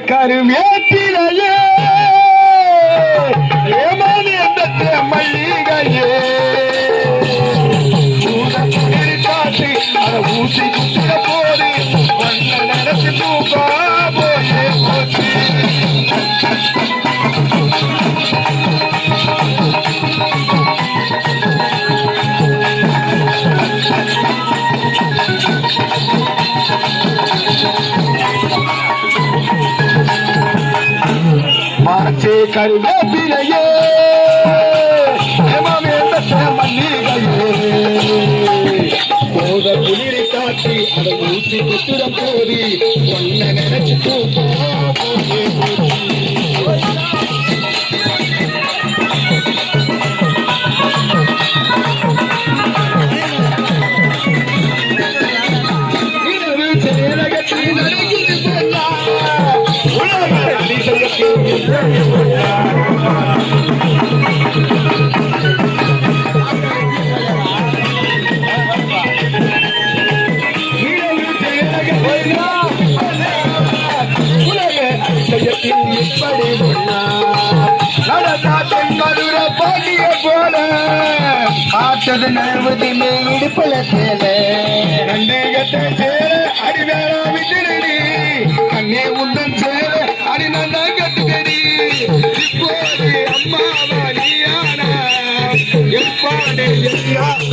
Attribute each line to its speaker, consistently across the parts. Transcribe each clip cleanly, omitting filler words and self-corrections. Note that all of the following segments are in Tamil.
Speaker 1: கருமேத்திரையே ஏமானி அந்த மல்லிகையே காட்டி அதை ஊசி குத்திர போது வண்ண நடத்தி தூக்கா போயே போச்சு மாச்சே கருவேப்பிலையே மல்லிகையே போத குளிரை காட்டி அதை ஊசி குத்துடம் போதி ஒன்ன நினைச்சு தூக்கோ போயே ஆட்டது நழுவது இடுப்பல சேல நண்டேகத்தை சேர அடி வேற விட்டுடி கண்ணே உந்தன் சேர அடி நந்தா கட்டுடி இப்போது அம்மாவா நீயானா எப்பாடு எல்லாம்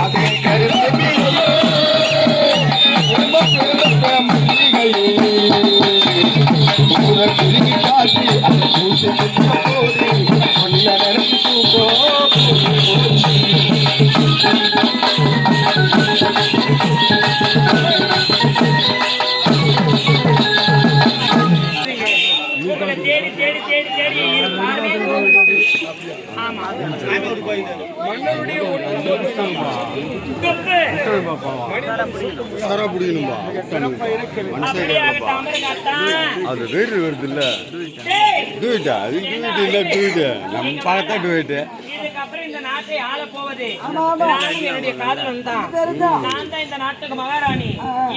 Speaker 1: அதே கருத்து திரும்பி காட்டி அந்த பூசி போது ஒன்ன நினைச்சு தூக்கோ
Speaker 2: தேடி தேடி தேடி தேடி ஆமா
Speaker 3: அது வீடு வருது இல்ல டூயிட்டா அது டூயிட்டு இல்ல டூயிட்டு நம்ம பார்த்தா டூயிட்டு
Speaker 2: இதுக்கப்புறம் இந்த நாட்டை ஆள போவது என்னுடைய காதலன் தான். நான் தான் இந்த நாட்டுக்கு மகாராணி,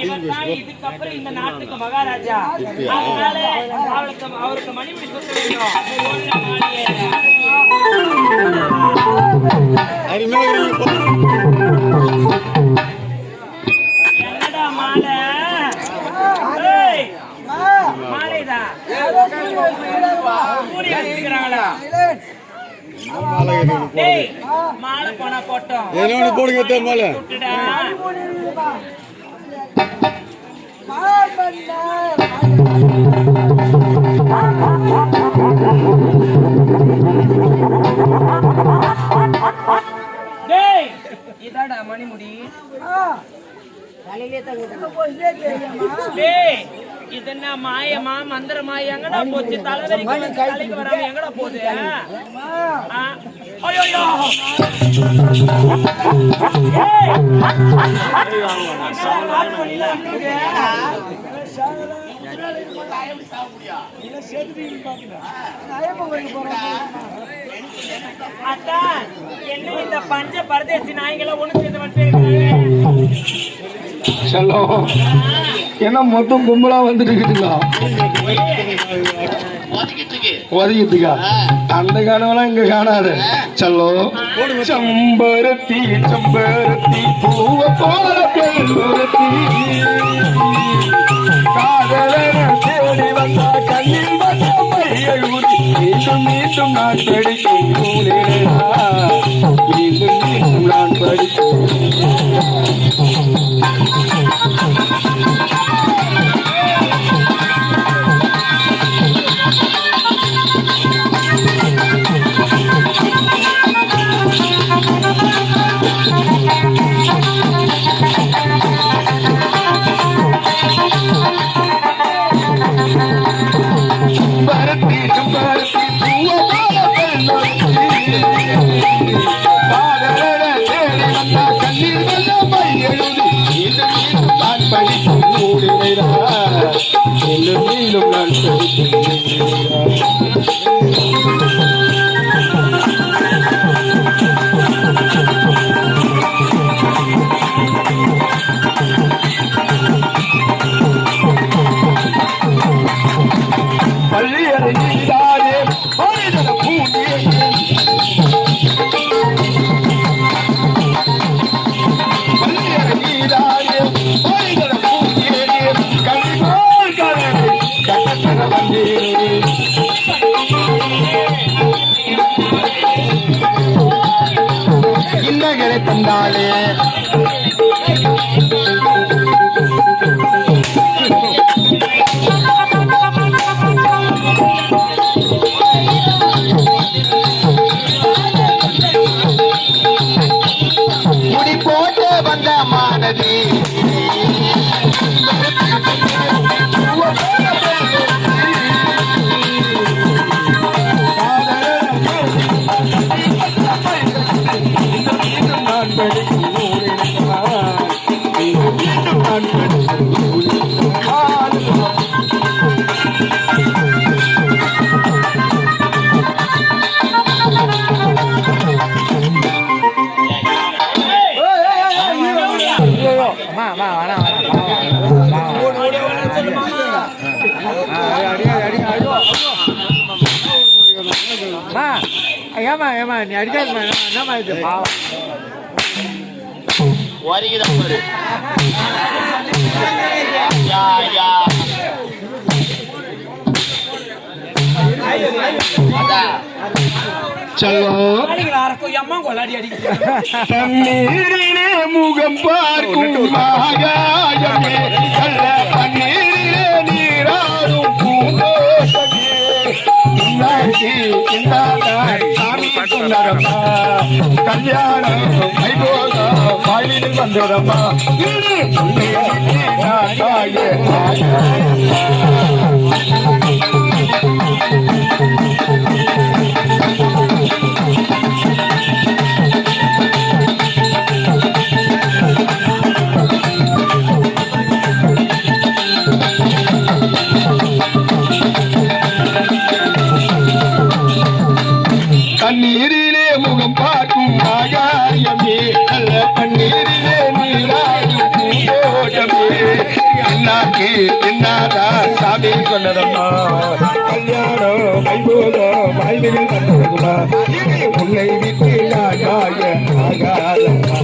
Speaker 2: இவன் தான் இதுக்கப்புறம் இந்த நாட்டுக்கு மகாராஜா. அதனால அவருக்கு மணிமுடி கொடுக்க வேண்டும். என்னடா மாலை மாலைதான் மாலை போனா போட்டோம்
Speaker 3: போடுங்க மாலை
Speaker 2: இதாடா மணிமுடி இதென்ன மாயமா மந்திரமா எங்கடா போச்சு? தலைக்கு வராம எங்கடா போகுது? அதான் என்ன இந்த பஞ்ச பரதேசி நாய்களை ஒண்ணு சேர்ந்து
Speaker 1: செல்லம் என்ன மொத்தம் கும்பலா வந்துட்டு இருக்குதுங்களா? ஒதுக்கிட்டுக்கா அந்த காணவெல்லாம் இங்க காணாது. செல்லோ செம்பருத்தி செம்பருத்தி பூவ போல பெருத்தி காதலன தேடி வந்தா கண்ணில் வந்த மையழுதி மீண்டும் மீண்டும் நான் படிக்கும் மீண்டும் மீண்டும் நான் படிக்கும் ஏமா ஏமா நீ அடிக்காதுமா என்னமா இது பாவம்
Speaker 4: வருகிறான் பாரு யா யா
Speaker 1: தண்ணீரிலே முகம் பார்க்கும் ஆகாயமே நல்ல தண்ணீரிலே நீராடும் பூங்கோட்டமே சாமி சொன்னரம்மா கல்யாணம் கைகோதம் வாயிலில் வந்தோரம்மா கண்ணீரிலே முகம் பார்க்கும் ஆகாயமே நல்ல கண்ணீரிலே நீராடும் பூந்தோட்டமே அண்ணாக்கு என்னாதா சாமி சொன்னதம்மா கல்யாணம் கைபோதம் வாய்மையில் வந்ததுமா உன்னை விட்டு ஆகாய ஆகாதம்மா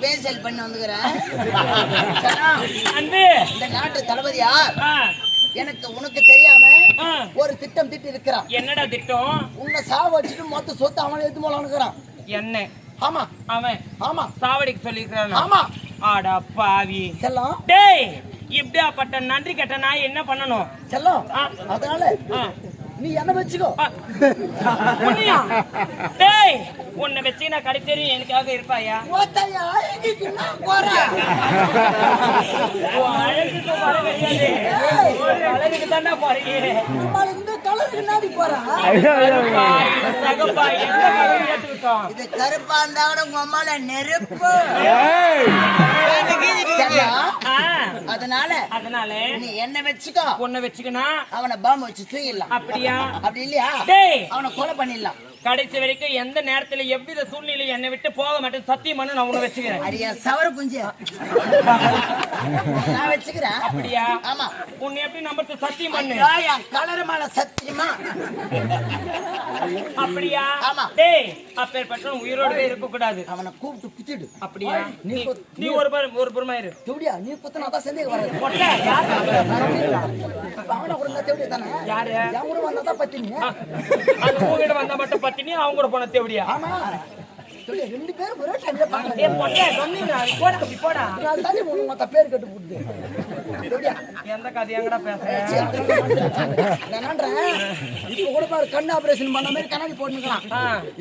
Speaker 5: பேசல் பண்ண வந்துக்கிறேன். இந்த நாட்டு தளபதியா எனக்கு உனக்கு தெரியாம ஒரு திட்டம் திட்டு இருக்கிறான்.
Speaker 2: என்னடா திட்டம்?
Speaker 5: உன்னை சாவ வச்சுட்டு மொத்த சொத்து அவனை எடுத்து போலான்னுக்கிறான்.
Speaker 2: என்ன?
Speaker 5: ஆமா
Speaker 2: அவன்
Speaker 5: ஆமா
Speaker 2: சாவடிக்கு சொல்லிக்கிறான்.
Speaker 5: ஆமா
Speaker 2: ஆடா பாவி
Speaker 5: செல்லம்.
Speaker 2: டேய் இப்படியாப்பட்ட நன்றி கட்ட நான் என்ன பண்ணணும்
Speaker 5: செல்லம்? அதனால நீ என்ன வச்சுக்கோ.
Speaker 2: டேய் உன்னை வச்சு நான் கடை தெரியும் எனக்காக இருப்பாயா? அழகுக்கு தாண்டா போறீங்க.
Speaker 5: இந்த கலருக்கு நாடி போறா
Speaker 2: சகப்பா எந்த கலர் ஏத்துக்கிட்டோம்?
Speaker 5: இது கருப்பா இருந்தா கூட உங்க அம்மால நெருப்பு.
Speaker 2: அதனால
Speaker 5: நீ என்ன வச்சுக்கோ.
Speaker 2: உன்னை வச்சுக்கணும்
Speaker 5: அவனை பாம்பு வச்சு தூக்கிடலாம்.
Speaker 2: அப்படியா?
Speaker 5: அப்படி இல்லையா அவனை கொலை பண்ணிடலாம்.
Speaker 2: கடைசி வரைக்கும் எந்த நேரத்துல எவ்வித சூழ்நிலையும் என்னை விட்டு போக மாட்டேன் சத்தியம் பண்ணு. நான் உன்னை வச்சுக்கிறேன்.
Speaker 5: அடியா சவர குஞ்சு நான் வச்சுக்கிறேன்.
Speaker 2: அப்படியா?
Speaker 5: ஆமா.
Speaker 2: உன்னை எப்படி நம்பறது? சத்தியம் பண்ணு.
Speaker 5: கலர் மேல சத்தியமா?
Speaker 2: அப்படியா?
Speaker 5: ஆமா.
Speaker 2: டேய் அப்பேற்பட்ட உயிரோடவே இருக்க கூடாது.
Speaker 5: அவனை கூப்பிட்டு குத்திடு.
Speaker 2: அப்படியா? நீ ஒரு புறமா இரு.
Speaker 5: தேவடியா நீ குத்தனாதான் சந்தேகம் வராது. அவனை கூட தேவடியா தானே?
Speaker 2: யாரு?
Speaker 5: என் கூட வந்தாதான் பத்தினி.
Speaker 2: அந்த உங்ககிட்ட வந்தா மட்டும் பத்தினி, அவங்க கூட போன தேவடியா?
Speaker 5: ஆமா. சொல்லி 2 பேரும் ஒரே டைம்ல பாக்குறாங்க.
Speaker 2: ஏய் பொட்டே சொன்னீங்கடா போடா அப்படி போடா.
Speaker 5: நான் தானே மொத்த பேர் கட்டு போடுது. எப்படியா?
Speaker 2: எந்த கதை எங்கடா பேசுற?
Speaker 5: நான்றேன். இப்போ கூட பாரு கண் ஆபரேஷன் பண்ண மாதிரி கண்ணாடி போட்டுக்கலாம்.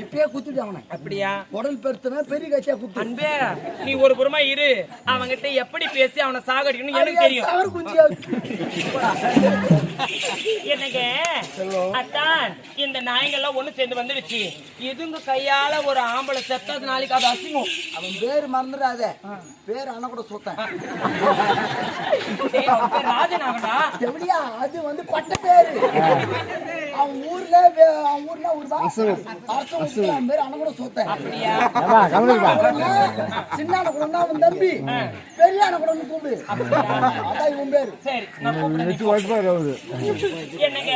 Speaker 5: இப்பயே குத்திட்டு அவனை.
Speaker 2: அப்படியா?
Speaker 5: உடல் பெருத்தவன் பெரிய கட்சியா குத்து.
Speaker 2: அன்பே நீ ஒரு புறமா இரு. அவங்கிட்ட எப்படி பேசி அவனை சாகடிக்கணும் எனக்கு தெரியும்.
Speaker 5: அவர் குஞ்சியா.
Speaker 2: என்னங்க அத்தான் இந்த நாய்ங்கெல்லாம் ஒண்ணு சேர்ந்து வந்துடுச்சு. இதுங்க கையால ஒரு ஆம்பளை செத்தது நாளைக்கு அது அசிங்கம்.
Speaker 5: அவன் பேர் மறந்துடாத. பேர் ஆனா கூட சொத்தேன்.
Speaker 2: ராஜனாகடா
Speaker 5: எப்படியா? அது வந்து பட்ட பேரு. அவன் ஊர்ல ஒரு அரசன் பேர் ஆனா கூட சொத்தேன்.
Speaker 2: அப்படியா?
Speaker 5: சின்ன கூட அவன் தம்பி, பெரிய கூட கூப்பிடு. அதான் இவன் பேரு.
Speaker 2: சரி என்னங்க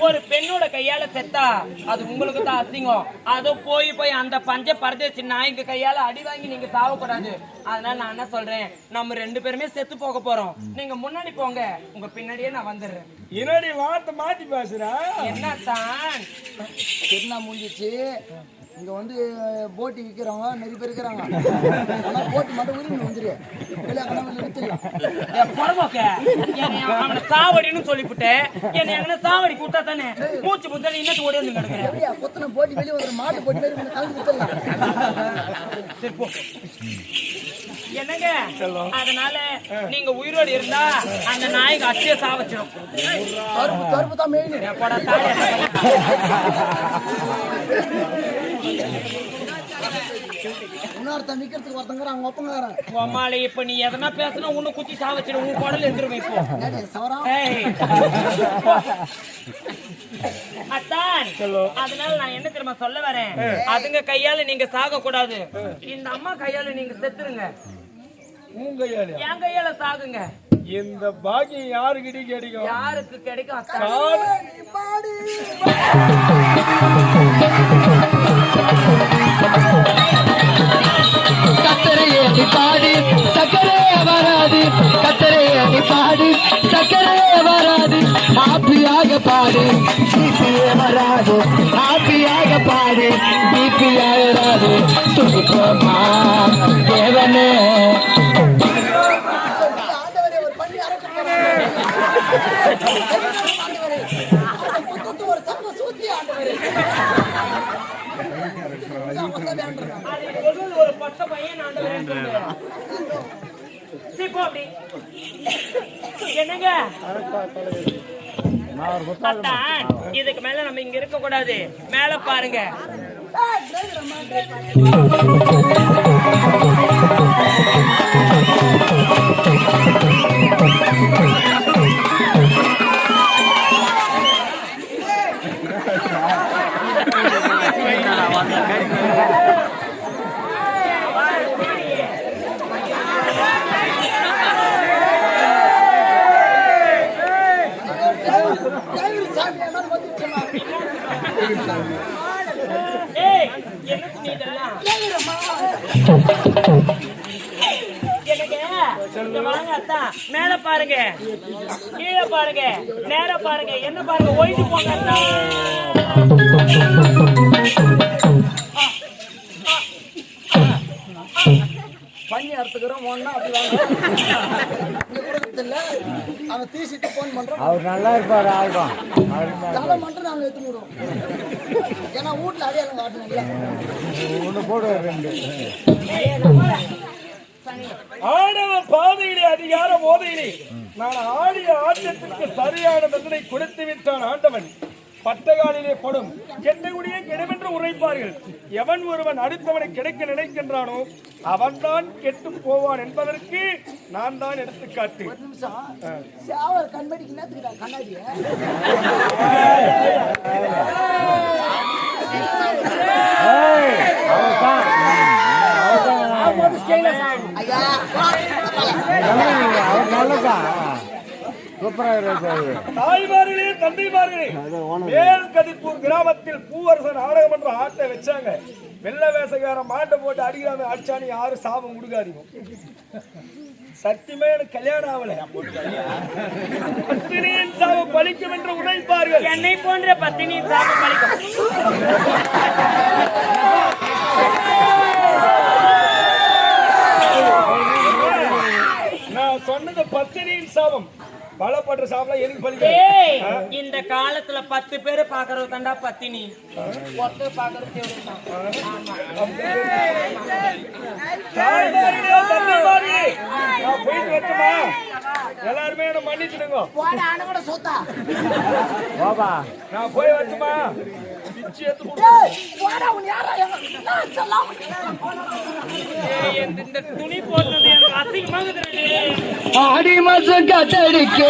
Speaker 2: ஒரு பெண்ணோட கையால செத்தா அது உங்களுக்கு தான் அசிங்கம். அதோ போய் அந்த பஞ்ச பரதேசி நாய்ங்க கையால அடி வாங்கி நீங்க சாவக்கூடாது. அதனால நான் என்ன சொல்றேன், நம்ம 2 பேருமே செத்து போக போறோம். நீங்க முன்னாடி போங்க, உங்க பின்னாடியே நான் வந்துடுறேன்.
Speaker 1: என்னடி வார்த்தை மாத்தி பேசுற?
Speaker 2: என்ன தான்
Speaker 5: திருநா முடிஞ்சிச்சு. இங்க வந்து போட்டி விற்கிறவங்க நிறைய பேர் இருக்கிறாங்க. ஆனா போட்டி மட்டும் உரிமை வந்துரு.
Speaker 2: அவனை சாவடின்னு சொல்லிவிட்டேன். என்ன சாவடி கூட்டா தானே மூச்சு முத்தாடி இன்னும் ஓடி வந்து கிடக்குறேன்.
Speaker 5: கொத்தனை போட்டி வெளியே வந்து மாட்டு போட்டி மாதிரி கலந்து வித்துடலாம்.
Speaker 2: என்னங்க அதனால நீங்க உயிரோடு இருந்தா அந்த நாய்க்கு அச்சிய சாவச்சிடும்.
Speaker 5: கருப்பு தான் மெயின். இன்னொருத்தன் விக்கிறதுக்கு ஒருத்தங்க அவங்க ஒப்பங்காரன்.
Speaker 2: அம்மாளே இப்ப நீ எதனா பேசினா உன்னை குத்தி சாவச்சிடும். உன் குடல் எந்திருவேன் இப்போ. அத்தான் அதனால நான் என்ன தெரியுமா சொல்ல வரேன், அதுங்க கையால நீங்க சாக கூடாது. இந்த அம்மா கையால நீங்க செத்துருங்க.
Speaker 1: உங்க கையால
Speaker 2: என் கையால சாகுங்க.
Speaker 1: இந்த பாக்கியம் யாருக்கிட்ட கிடைக்கும்?
Speaker 2: யாருக்கு கிடைக்கும்?
Speaker 6: கத்தரையே பாடி சக்கரே வராது, கத்தரையே பாடி சக்கரே வராது, ஹாப்பியாக பாடு பிபியே வராது, ஹாப்பியாக பாடு பிபியே வராது. துடிப்போமா தேவனே
Speaker 2: ஒரு பட்ட பையன் என்னங்க இதுக்கு மேல நம்ம இங்க இருக்க கூடாது. மேல பாருங்க. மேல பாருங்க, கீழே பாருங்க, நேர பாருங்க, என்ன பாருங்க, ஒயிட்டு போங்க.
Speaker 5: பண்ணி அறுத்துக்கிறோம் ஒன்னா அப்படி அவன் தீசிட்டு போன் பண்றோம்.
Speaker 3: அவர் நல்லா இருப்பாரு. ஆல்பம்
Speaker 5: தலை மட்டும் நாங்க எடுத்து விடுவோம். ஏன்னா வீட்டுல அடையாளம் காட்டினாங்க
Speaker 3: ஒண்ணு போடுவார் 2.
Speaker 1: ஆடவ பாதையிலே அதிகார போதையிலே நான் ஆடிய ஆட்டத்திற்கு சரியான தண்டனை கொடுத்து விட்டான் ஆண்டவன். பட்டகாலிலே படும் கெட்டகுடியே கெடுமென்று உரைப்பார்கள். எவன் ஒருவன் அடுத்தவனை கிடைக்க நினைக்கின்றானோ அவன் தான் கெட்டு போவான் என்பதற்கு நான் தான் எடுத்துக்காட்டு.
Speaker 5: கண்மடிக்கு கண்ணாடிய
Speaker 1: தாய்மார்களே தந்தைமார்களே, மேல்கதிர்பூர் கிராமத்தில் பூவரசன் நாடகம் என்ற ஆட்டை வச்சாங்க. வெள்ள வேசகார மாட்டை போட்டு அடிக்கிறாங்க. அடிச்சானு யாரும் சாபம் கொடுக்காதீங்க. சத்தியமே எனக்கு கல்யாணம் ஆகல. பத்தினியின் சாபம் பலிக்கும் என்று உழைப்பார்கள்.
Speaker 2: என்னை போன்ற பத்தினியின் சாபம் பலிக்கும்.
Speaker 1: வீண் சாபம். பலப்படுற சாபம் எதுக்கு
Speaker 2: ஏய்,
Speaker 1: பலிக்க?
Speaker 2: இந்த காலத்துல 10 பேரு பாக்குறது தாண்டா பத்தினி, ஒருத்தர் பாக்குறது எவ்வளவுதான்?
Speaker 1: தாய்மார்களே, தந்தைமார்களே, நான் போயிட்டு வரட்டுமா? எல்லாருமே என்ன மன்னிச்சிடுங்க.
Speaker 5: போட அணங்கட சோத்தா
Speaker 1: நான் போய் வரட்டுமா? பிச்சு எடுத்து கொடு.
Speaker 5: ஏய் போடா உன் யாரா நான் சொல்லலாம்
Speaker 2: ஏய், இந்த துணி போடுறது எனக்கு அசிங்கமா இருக்குது.
Speaker 6: ஆடி மாசம் காத்தடிக்க